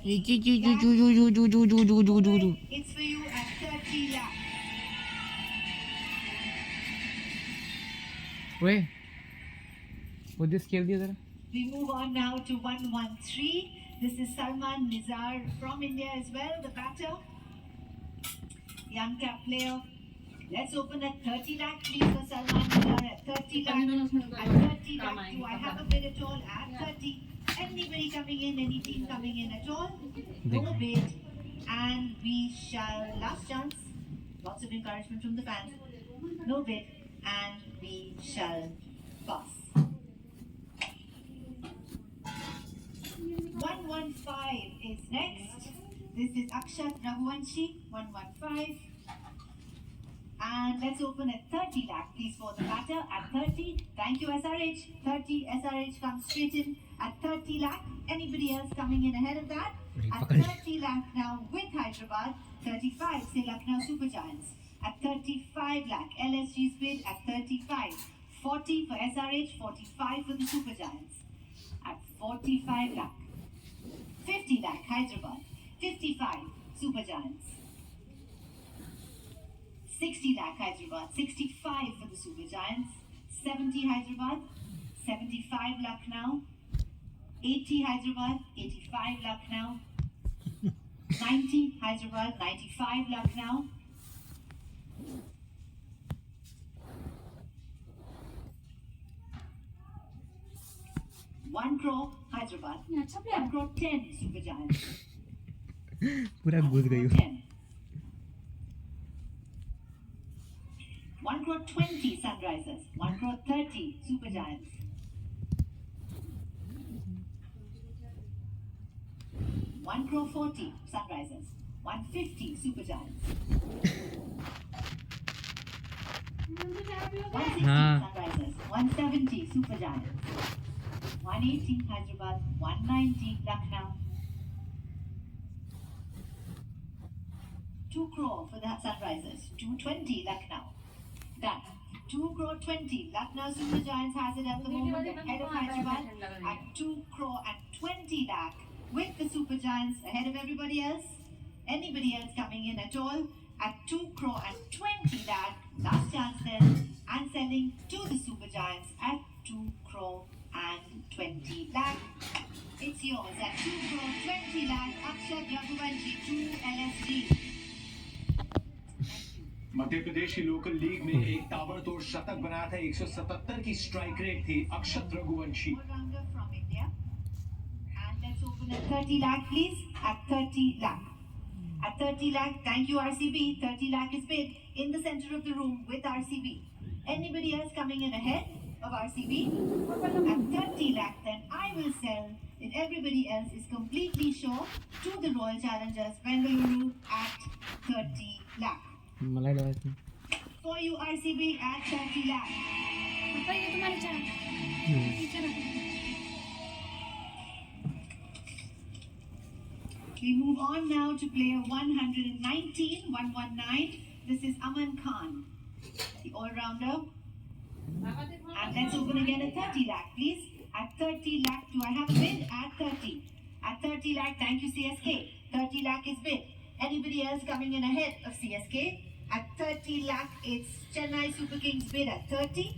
It's for you at 30 lakh. Wait. वो this खेल दिया जरा. We move on now to 113. This is Salman Nizar from India as well, the batter. Young cap player. Let's open at 30 lakh, please, for Salman Nizar at 30 lakh. At 30 lakh, do I have a bid at all? At 30. Anybody coming in, any team coming in at all? No bid. And we shall, last chance. Lots of encouragement from the fans. No bid. And we shall pass. 115 is next. This is Akshat Raghuvanshi, 115. And let's open at 30 lakh, please, for the batter. At 30, thank you, SRH. 30, SRH comes straight in at 30 lakh. Anybody else coming in ahead of that? At 30 lakh now with Hyderabad. 35, say Lucknow Super Giants. At 35 lakh, LSG's bid at 35. 40 for SRH, 45 for the Super Giants. At 45 lakh. 50 lakh, Hyderabad. 55, Super Giants. 60 lakh, Hyderabad. 65 for the Super Giants. 70 Hyderabad. 75 Lucknow. 80 Hyderabad. 85 Lucknow. 90 Hyderabad. 95 Lucknow. 1 crore Hyderabad. 1 crore 10 Super Giants. पूरा घुस गई. 1 crore 20 Sunrisers. 1 crore 30 Super Giants. 1 crore 40 Sunrisers. 150 Super Giants. 160 Sunrisers. 170 Super Giants. 180 Hyderabad. 190 Lucknow. 2 crore for the Sunrisers. 220 Lucknow. Done. 2 crore 20. Lucknow Super Giants has it at the moment ahead of Hyderabad at 2 crore and 20 lakh with the Super Giants ahead of everybody else. Anybody else coming in at all at 2 crore and 20 lakh. Last chance then. And selling to the Super Giants at 2 crore and 20 lakh. It's yours at 2 crore 20 lakh. Akshat Raghuvanshi to LSG. Madhya Pradesh की local league में एक ताबड़तोड़ शतक बनाया था. 177 की strike rate थी अक्षत Raghuvanshi. All-rounder from India. And let's open at 30 lakh, please. At 30 lakh. At 30 lakh, thank you, RCB. 30 lakh is bid in the center of the room with RCB. Anybody else coming in ahead of RCB? At 30 lakh, then I will sell if everybody else is completely sure to the Royal Challengers Bengaluru at 30 lakh. मलाई लगा थी. For you, RCB at 30 lakh. पापा ये तुम्हारे channel नीचे रखो. We move on now to player 119, 119. This is Aman Khan, the all-rounder. And let's open again at 30 lakh, please. At 30 lakh, do I have a bid? At 30. At 30 lakh, thank you, CSK. 30 lakh is bid. Anybody else coming in ahead of CSK? At 30 lakh, it's Chennai Super Kings bid at 30.